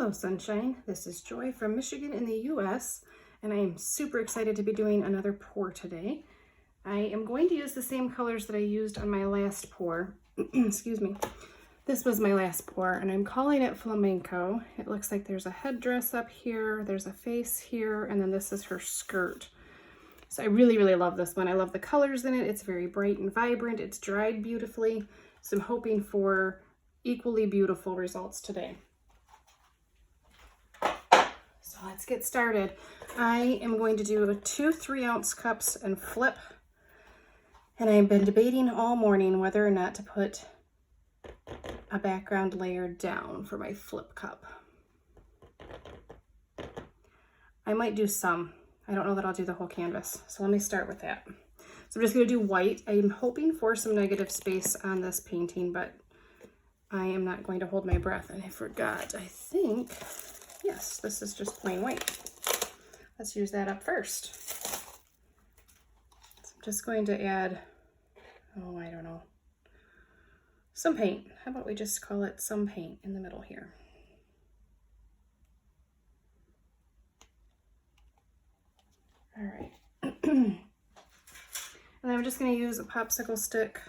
Hello sunshine, this is Joy from Michigan in the US, and I am super excited to be doing another pour today. I am going to use the same colors that I used on my last pour. Excuse me. This was my last pour and I'm calling it Flamenco. It looks like there's a headdress up here, there's a face here, and then this is her skirt. So I really love this one. I love the colors in it. It's very bright and vibrant. It's dried beautifully. So I'm hoping for equally beautiful results today. So let's get started. I am going to do 2 3-ounce cups and flip. And I've been debating all morning whether or not to put a background layer down for my flip cup. I might do some. I don't know that I'll do the whole canvas. So let me start with that. So I'm just going to do white. I'm hoping for some negative space on this painting, but I am not going to hold my breath. And I forgot, I think, yes, this is just plain white. Let's use that up first. So I'm just going to add, oh, I don't know, some paint. How about we just call it some paint in the middle here. All right. And then I'm just going to use a popsicle stick.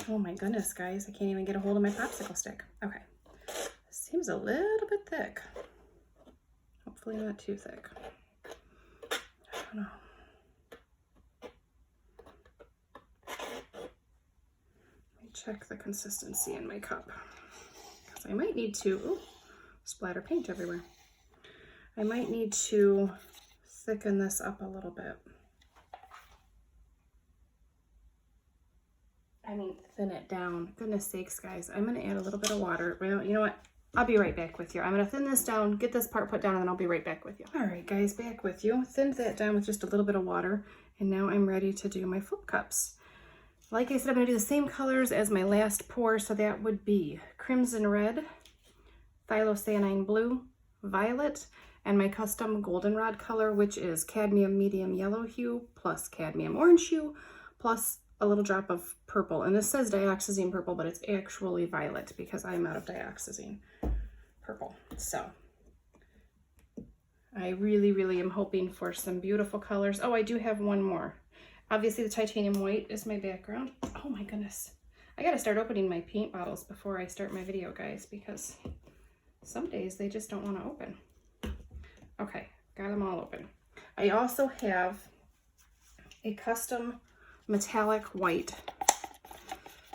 Oh my goodness, guys, I can't even get a hold of my popsicle stick. Okay. Seems a little bit thick. Hopefully not too thick. I don't know. Let me check the consistency in my cup. Because I might need to, ooh, splatter paint everywhere. I might need to thicken this up a little bit. I mean, thin it down. Goodness sakes, guys. I'm going to add a little bit of water. Well, you know what? I'll be right back with you. I'm going to thin this down, get this part put down, and then I'll be right back with you. All right, guys, back with you. Thinned that down with just a little bit of water, and now I'm ready to do my flip cups. Like I said, I'm going to do the same colors as my last pour, so that would be crimson red, phylocyanine blue, violet, and my custom goldenrod color, which is cadmium medium yellow hue plus cadmium orange hue plus a little drop of purple. And this says dioxazine purple, but it's actually violet because I'm out of dioxazine purple. So I really am hoping for some beautiful colors. Oh, I do have one more. Obviously the titanium white is my background. Oh my goodness. I gotta start opening my paint bottles before I start my video, guys, because some days they just don't want to open. Okay, got them all open. I also have a custom metallic white,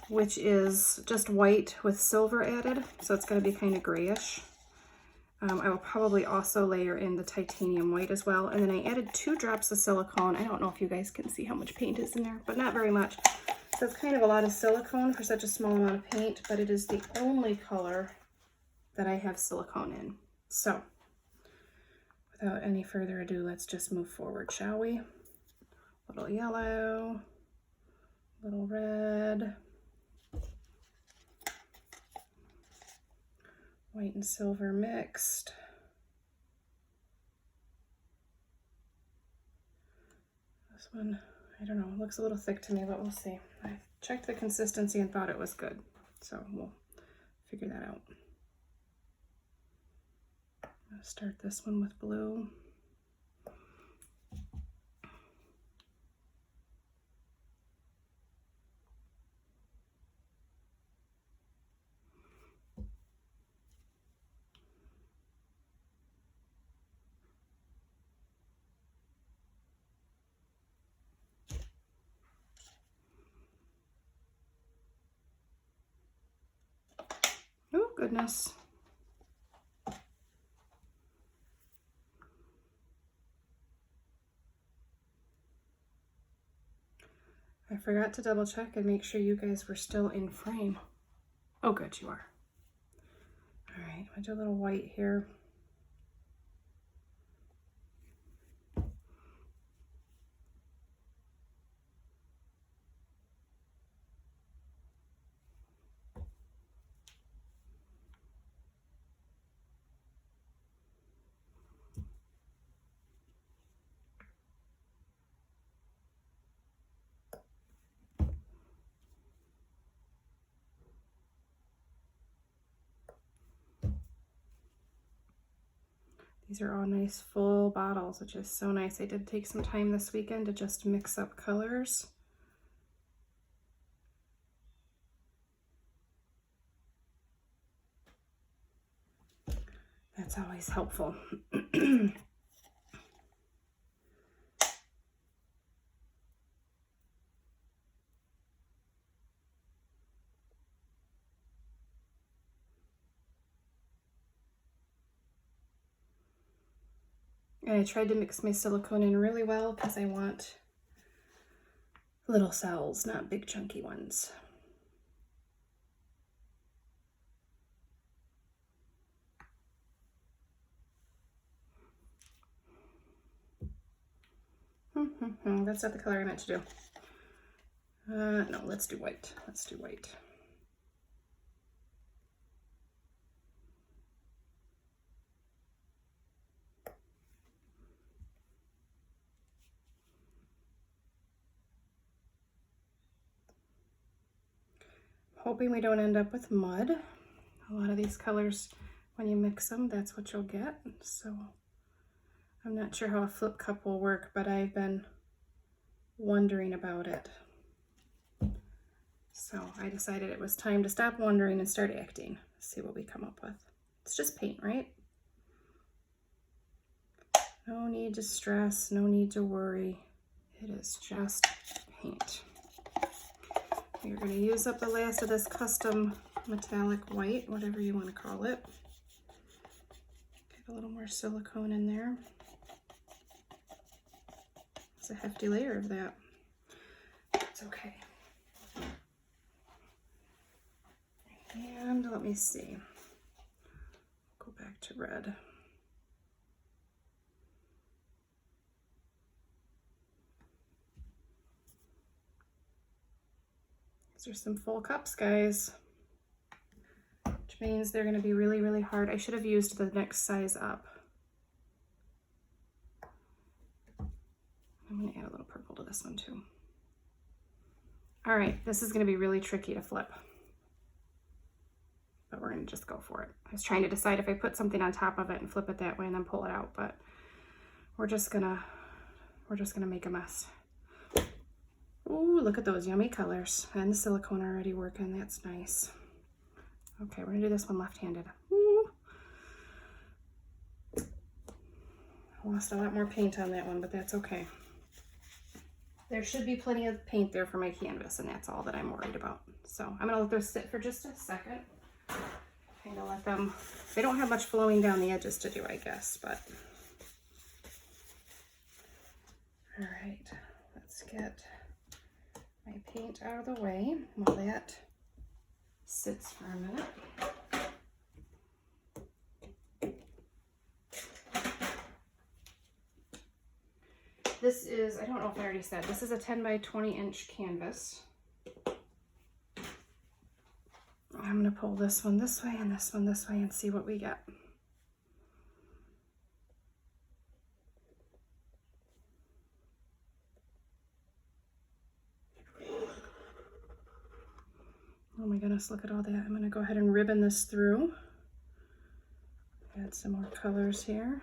which is just white with silver added, so it's going to be kind of grayish. I will probably also layer in the titanium white as well, and then I added 2 drops of silicone. I don't know if you guys can see how much paint is in there, but not very much. So it's kind of a lot of silicone for such a small amount of paint, but it is the only color that I have silicone in. So without any further ado, let's just move forward, shall we? Little yellow, little red, white and silver mixed. This one, I don't know, looks a little thick to me, but we'll see. I checked the consistency and thought it was good, so we'll figure that out. I'm gonna start this one with blue. Oh, goodness. I forgot to double check and make sure you guys were still in frame. Oh, good, you are. All right, I'm gonna do a little white here. These are all nice full bottles, which is so nice. I did take some time this weekend to just mix up colors. That's always helpful. And I tried to mix my silicone in really well because I want little cells, not big chunky ones. That's not the color I meant to do. No, let's do white. Let's do white. Hoping we don't end up with mud. A lot of these colors, when you mix them, that's what you'll get. So I'm not sure how a flip cup will work, but I've been wondering about it. So I decided it was time to stop wondering and start acting. See what we come up with. It's just paint, right? No need to stress, no need to worry. It is just paint. We're going to use up the last of this custom metallic white, whatever you want to call it. Get a little more silicone in there. It's a hefty layer of that. It's okay. And let me see. Go back to red. These are some full cups, guys, which means they're going to be really, really hard. I should have used the next size up. I'm going to add a little purple to this one too. All right, this is going to be really tricky to flip, but we're going to just go for it. I was trying to decide if I put something on top of it and flip it that way and then pull it out, but we're just gonna make a mess. Ooh, look at those yummy colors. And the silicone already working. That's nice. Okay, we're gonna do this one left-handed. Ooh. I lost a lot more paint on that one, but that's okay. There should be plenty of paint there for my canvas, and that's all that I'm worried about. So I'm gonna let those sit for just a second. Kind of let them, they don't have much flowing down the edges to do, I guess, but. All right, let's get my paint out of the way while that sits for a minute. This is, I don't know if I already said, this is a 10 by 20 inch canvas. I'm going to pull this one this way and this one this way and see what we get. Oh my goodness, look at all that. I'm going to go ahead and ribbon this through. Add some more colors here.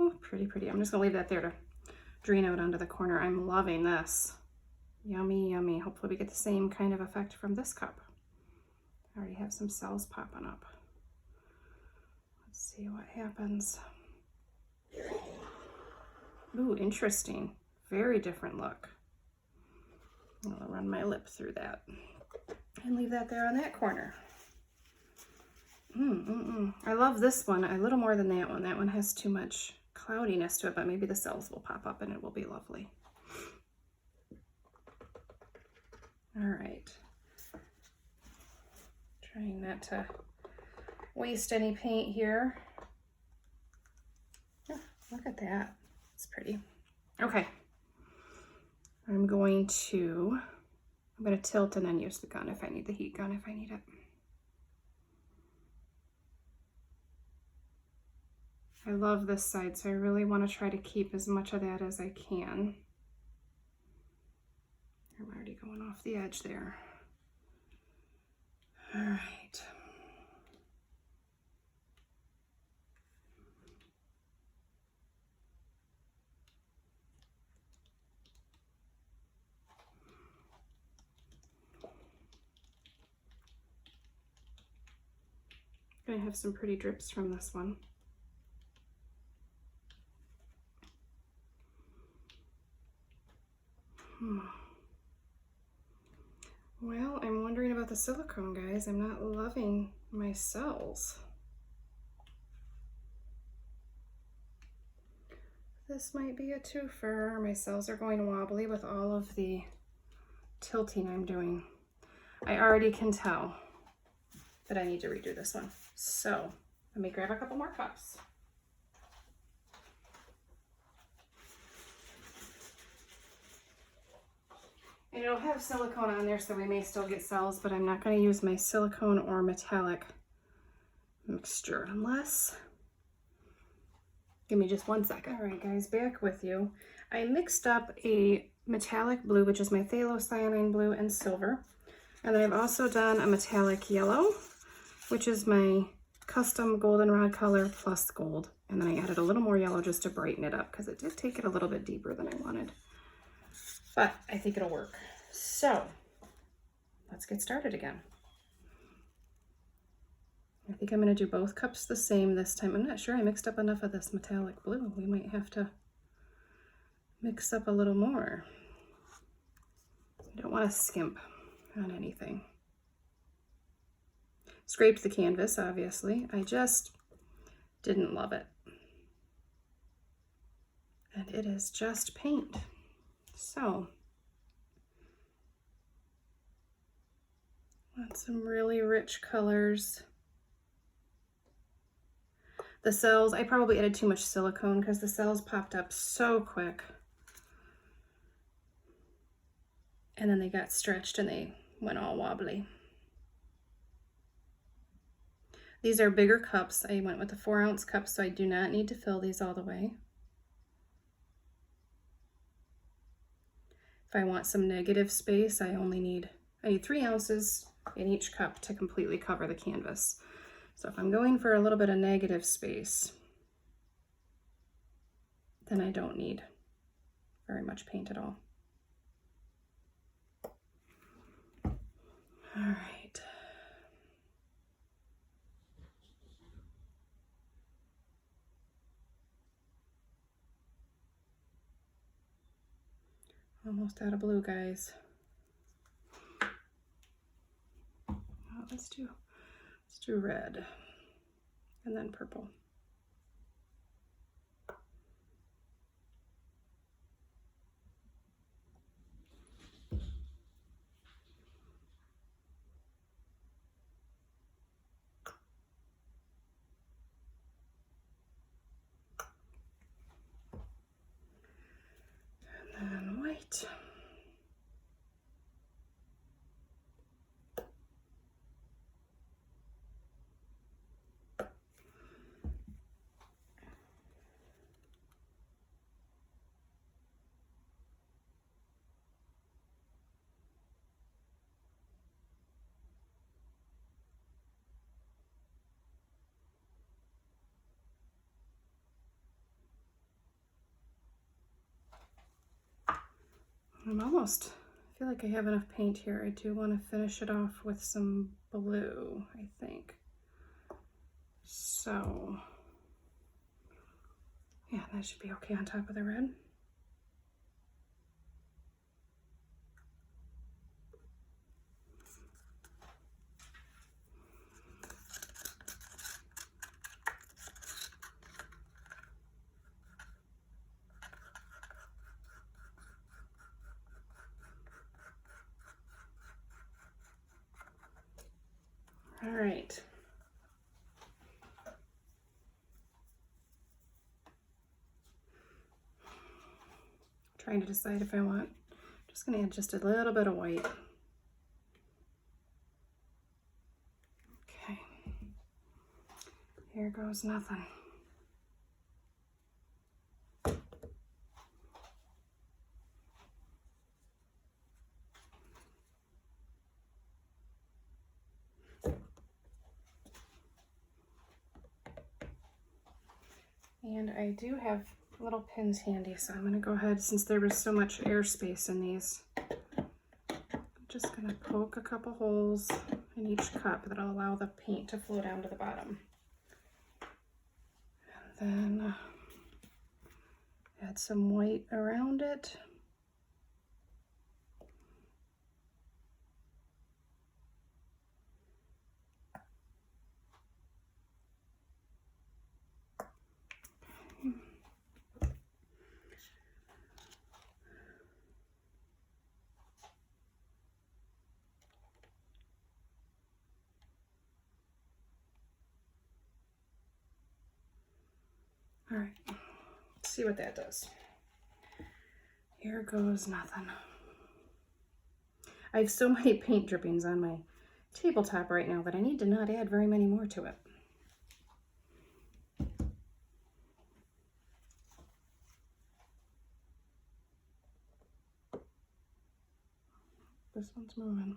Oh, pretty, pretty. I'm just going to leave that there to drain out onto the corner. I'm loving this. Yummy, yummy. Hopefully we get the same kind of effect from this cup. I already have some cells popping up. Let's see what happens. Ooh, interesting. Very different look. I'll run my lip through that and leave that there on that corner. I love this one a little more than that one. That one has too much cloudiness to it, but maybe the cells will pop up and it will be lovely. All right. Trying not to waste any paint here. Oh, look at that. It's pretty. Okay. I'm going to tilt and then use the gun if I need the heat gun if I need it. I love this side, so I really want to try to keep as much of that as I can. I'm already going off the edge there. All right. Gonna have some pretty drips from this one. Well, I'm wondering about the silicone, guys. I'm not loving my cells. This might be a twofer. My cells are going wobbly with all of the tilting I'm doing. I already can tell that I need to redo this one. So let me grab a couple more cups. And it'll have silicone on there, so we may still get cells, but I'm not going to use my silicone or metallic mixture unless... Give me just 1 second. All right, guys, back with you. I mixed up a metallic blue, which is my phthalocyanine blue, and silver. And then I've also done a metallic yellow, which is my custom goldenrod color plus gold. And then I added a little more yellow just to brighten it up because it did take it a little bit deeper than I wanted. But I think it'll work. So let's get started again. I think I'm going to do both cups the same this time. I'm not sure I mixed up enough of this metallic blue. We might have to mix up a little more. I don't want to skimp on anything. Scraped the canvas, obviously. I just didn't love it. And it is just paint. So, want some really rich colors. The cells, I probably added too much silicone because the cells popped up so quick. And then they got stretched and they went all wobbly. These are bigger cups. I went with the 4-ounce cups, so I do not need to fill these all the way. If I want some negative space, I need 3 ounces in each cup to completely cover the canvas. So if I'm going for a little bit of negative space, then I don't need very much paint at all. All right. Almost out of blue, guys. Oh, let's do red and then purple. And then white. I feel like I have enough paint here. I do want to finish it off with some blue, I think. So, yeah, that should be okay on top of the red. All right. Trying to decide if I want, just gonna add just a little bit of white. Okay. Here goes nothing. And I do have little pins handy, so I'm going to go ahead, since there was so much airspace in these, I'm just going to poke a couple holes in each cup that'll allow the paint to flow down to the bottom. And then add some white around it. All right, let's see what that does. Here goes nothing. I have so many paint drippings on my tabletop right now that I need to not add very many more to it. This one's moving.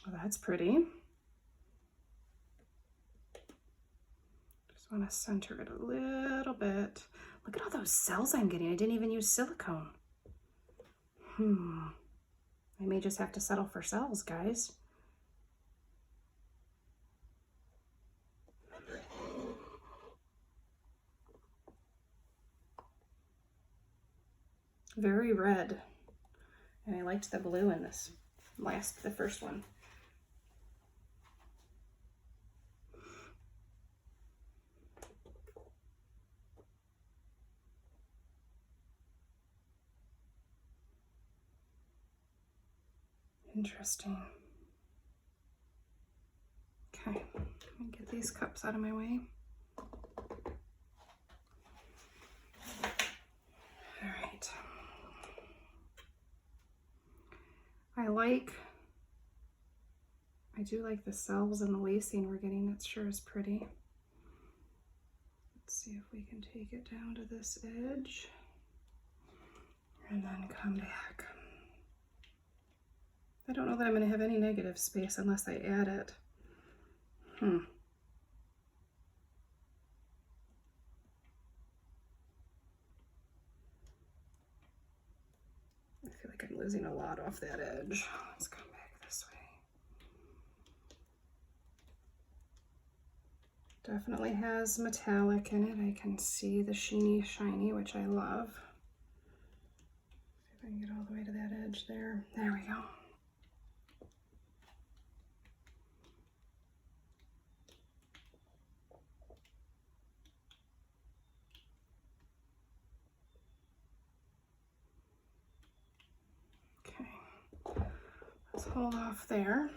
Well, that's pretty. Just want to center it a little bit. Look at all those cells I'm getting. I didn't even use silicone. I may just have to settle for cells, guys. Very red. And I liked the blue in this the first one. Interesting. Okay, let me get these cups out of my way. All right. I do like the cells and the lacing we're getting. That sure is pretty. Let's see if we can take it down to this edge and then come back. I don't know that I'm going to have any negative space unless I add it. I feel like I'm losing a lot off that edge. Let's come back this way. Definitely has metallic in it. I can see the sheeny, shiny, which I love. See if I can get all the way to that edge there. There we go. Let's hold off there.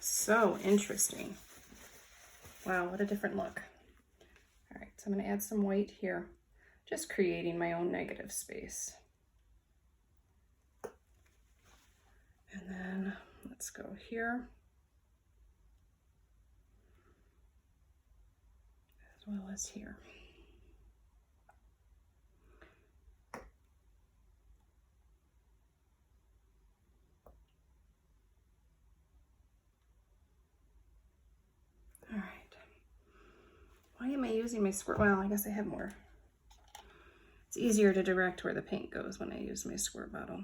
So interesting. Wow, what a different look. All right, so I'm going to add some white here, just creating my own negative space. And then let's go here, as well as here. All right. Why am I using my squirt? Well, I guess I have more. It's easier to direct where the paint goes when I use my squirt bottle.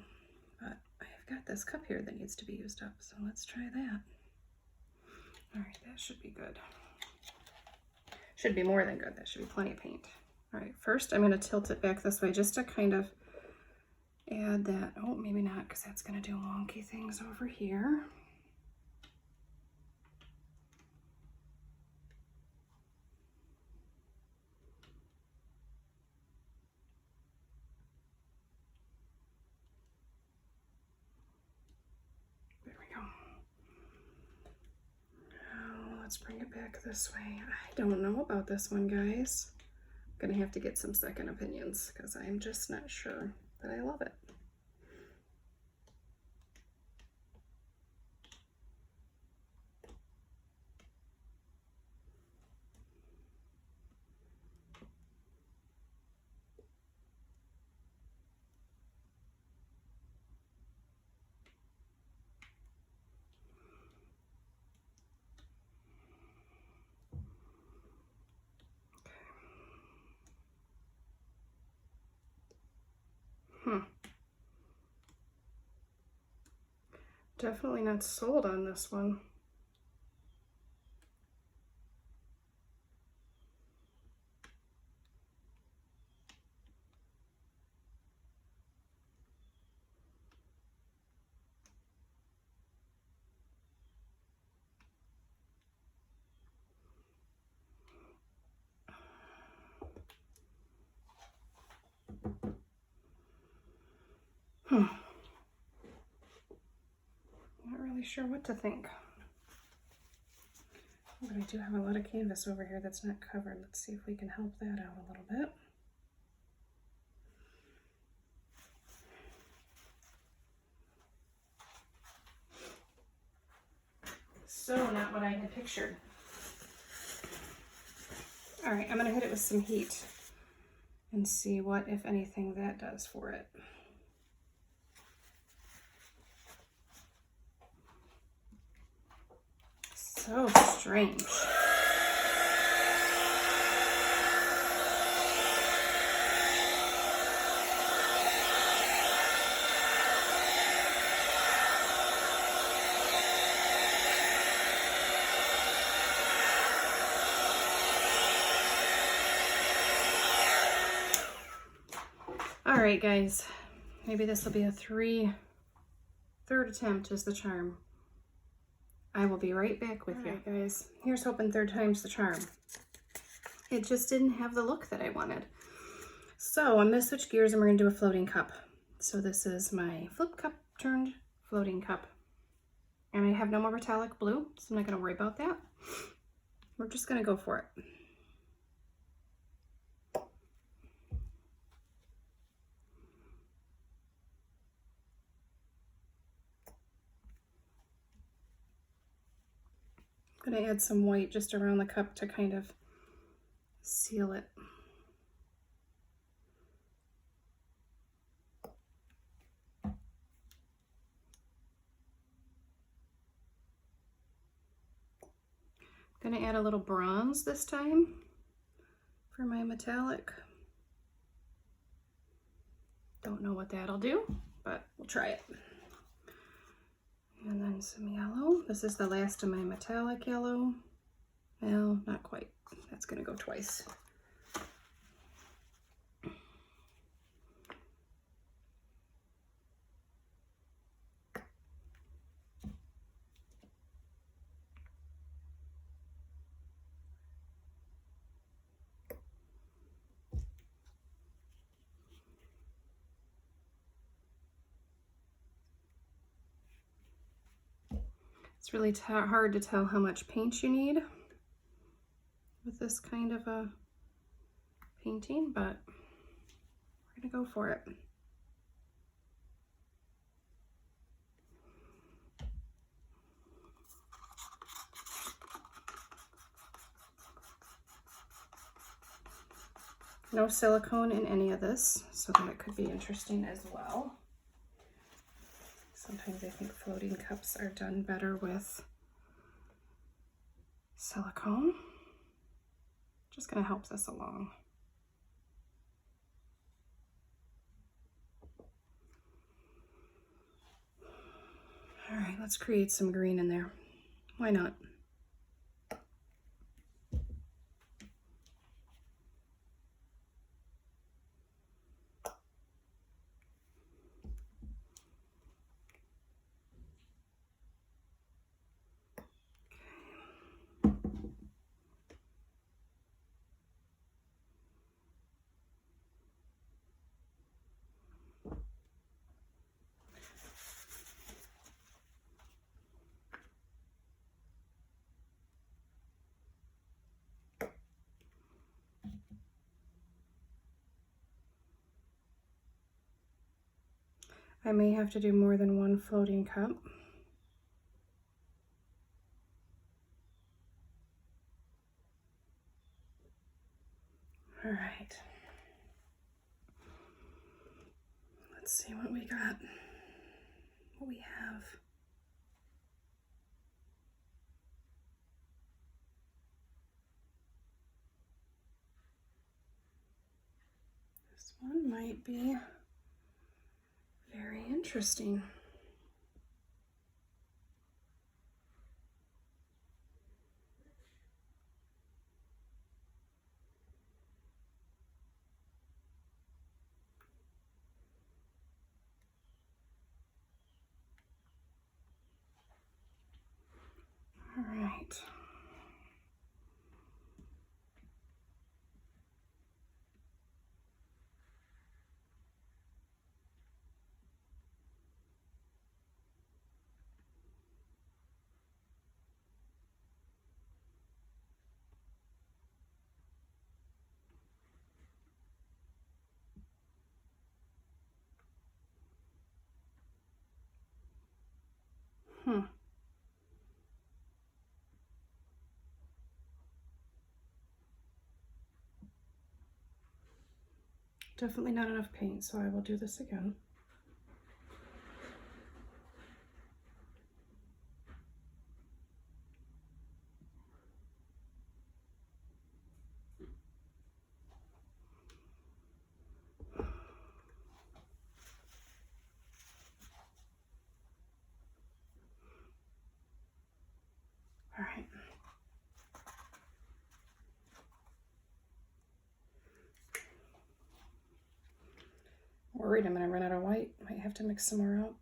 But I've got this cup here that needs to be used up, so let's try that. All right, that should be good. Should be more than good. That should be plenty of paint. All right, first I'm going to tilt it back this way just to kind of add that. Oh, maybe not, because that's going to do wonky things over here. Let's bring it back this way. I don't know about this one, guys. I'm gonna have to get some second opinions because I'm just not sure that I love it. Definitely not sold on this one. Not really sure what to think. But I do have a lot of canvas over here that's not covered. Let's see if we can help that out a little bit. So not what I had pictured. All right, I'm gonna hit it with some heat and see what, if anything, that does for it. So strange. All right, guys, maybe this will be a third attempt is the charm. I will be right back with you. Guys, here's hoping third time's the charm. It just didn't have the look that I wanted. So I'm gonna switch gears and we're gonna do a floating cup. So this is my flip cup turned floating cup. And I have no more metallic blue, so I'm not gonna worry about that. We're just gonna go for it. I'm gonna add some white just around the cup to kind of seal it. I'm gonna add a little bronze this time for my metallic. Don't know what that'll do, but we'll try it. And then some yellow. This is the last of my metallic yellow. Well, not quite. That's gonna go twice. It's really hard to tell how much paint you need with this kind of a painting, but we're gonna go for it. No silicone in any of this, so that could be interesting as well. Sometimes I think floating cups are done better with silicone. Just gonna help this along. All right, let's create some green in there. Why not? I may have to do more than one floating cup. All right. Let's see what we got. What we have. This one might be Interesting. All right. Definitely not enough paint, so I will do this again. All right. Worried I'm gonna run out of white. Might have to mix some more out.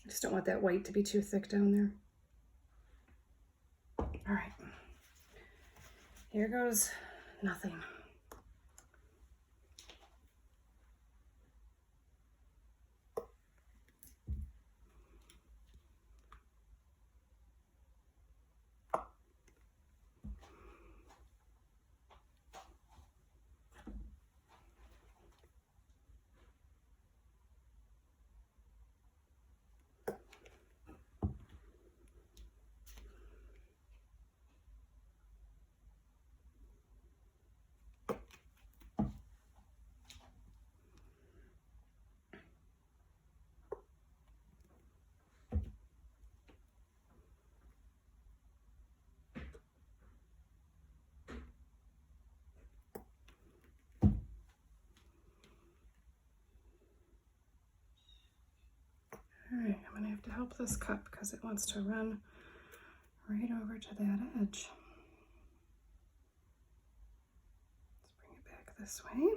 I just don't want that white to be too thick down there. All right. Here goes nothing. All right, I'm gonna have to help this cup because it wants to run right over to that edge. Let's bring it back this way.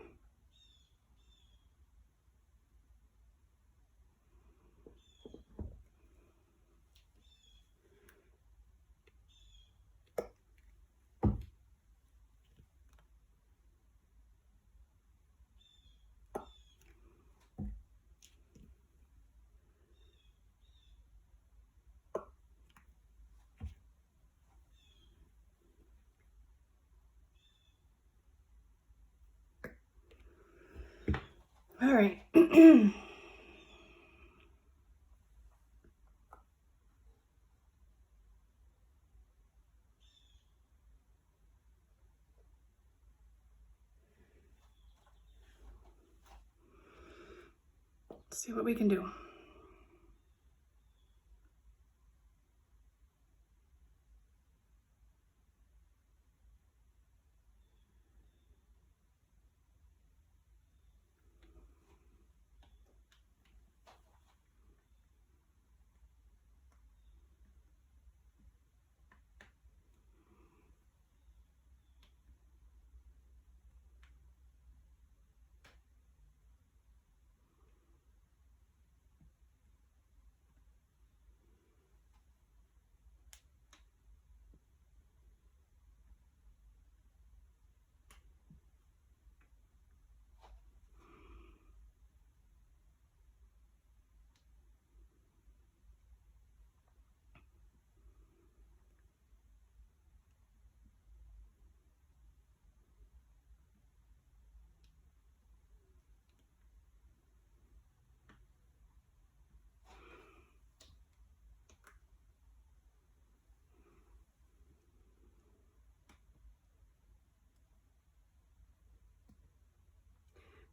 All right. Let's see what we can do.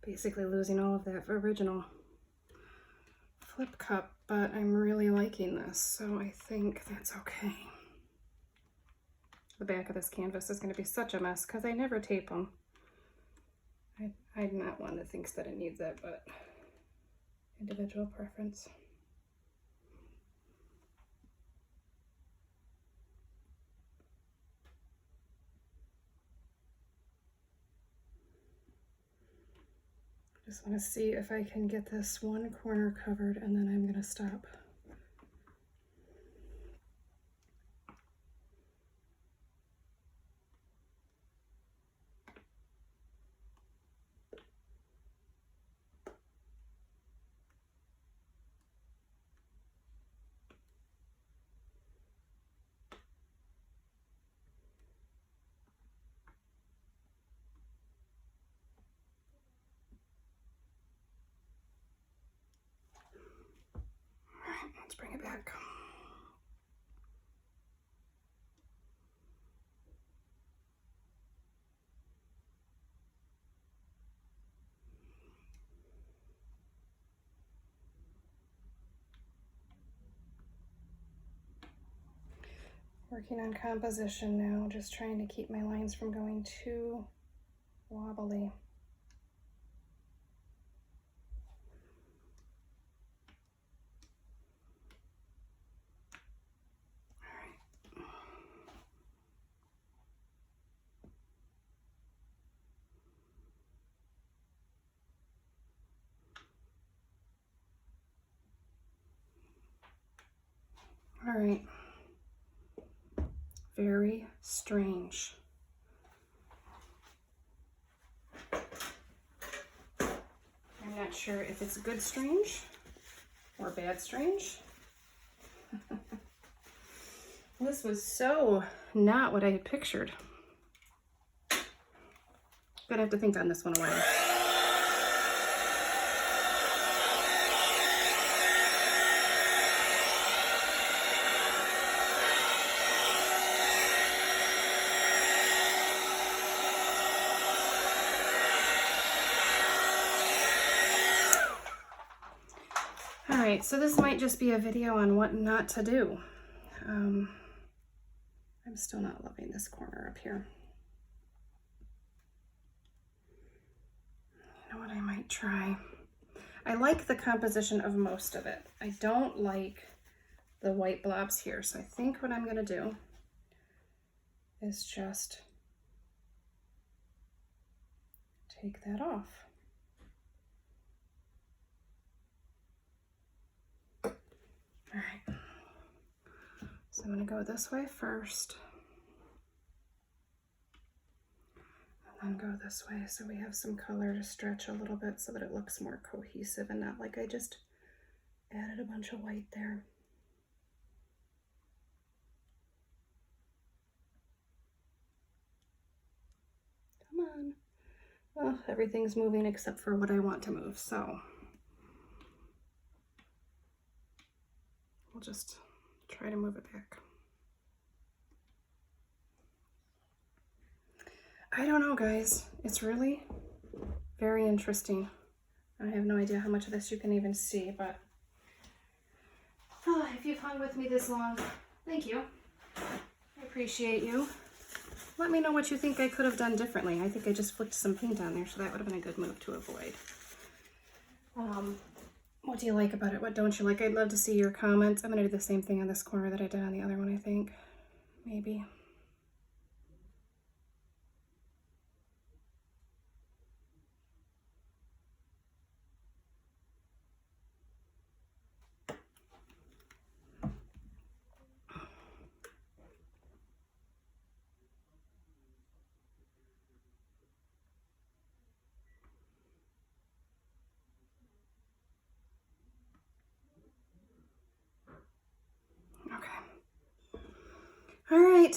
Basically losing all of that original flip cup, but I'm really liking this, so I think that's okay. The back of this canvas is going to be such a mess because I never tape them. I'm not one that thinks that it needs it, but individual preference. Just want to see if I can get this one corner covered, and then I'm going to stop. All right, let's bring it back. Working on composition now, just trying to keep my lines from going too wobbly. All right. Very strange. I'm not sure if it's good strange or bad strange. This was so not what I had pictured. Gonna have to think on this one a while. All right, so this might just be a video on what not to do. I'm still not loving this corner up here. You know what I might try? I like the composition of most of it. I don't like the white blobs here, so I think what I'm gonna do is just take that off. All right, so I'm gonna go this way first, and then go this way so we have some color to stretch a little bit so that it looks more cohesive and not like I just added a bunch of white there. Come on. Well, everything's moving except for what I want to move, so we'll just try to move it back. I don't know, guys. It's really very interesting. I have no idea how much of this you can even see, but if you've hung with me this long, thank you. I appreciate you. Let me know what you think I could have done differently. I think I just flicked some paint on there, so that would have been a good move to avoid. What do you like about it? What don't you like? I'd love to see your comments. I'm going to do the same thing on this corner that I did on the other one, I think. Maybe. All right,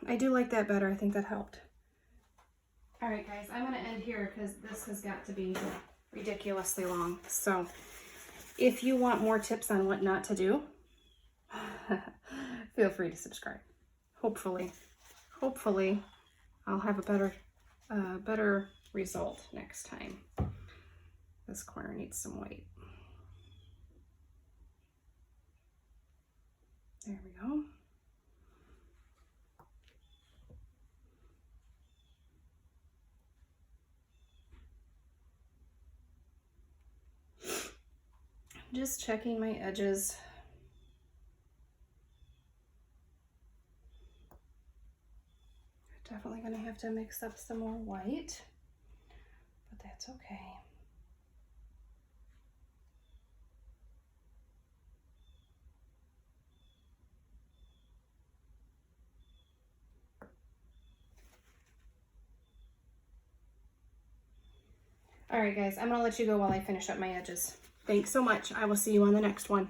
I do like that better. I think that helped. All right, guys, I'm gonna end here because this has got to be ridiculously long. So if you want more tips on what not to do, feel free to subscribe. Hopefully I'll have a better result next time. This corner needs some white. There we go. Just checking my edges. Definitely going to have to mix up some more white, but that's okay. All right, guys, I'm going to let you go while I finish up my edges. Thanks so much. I will see you on the next one.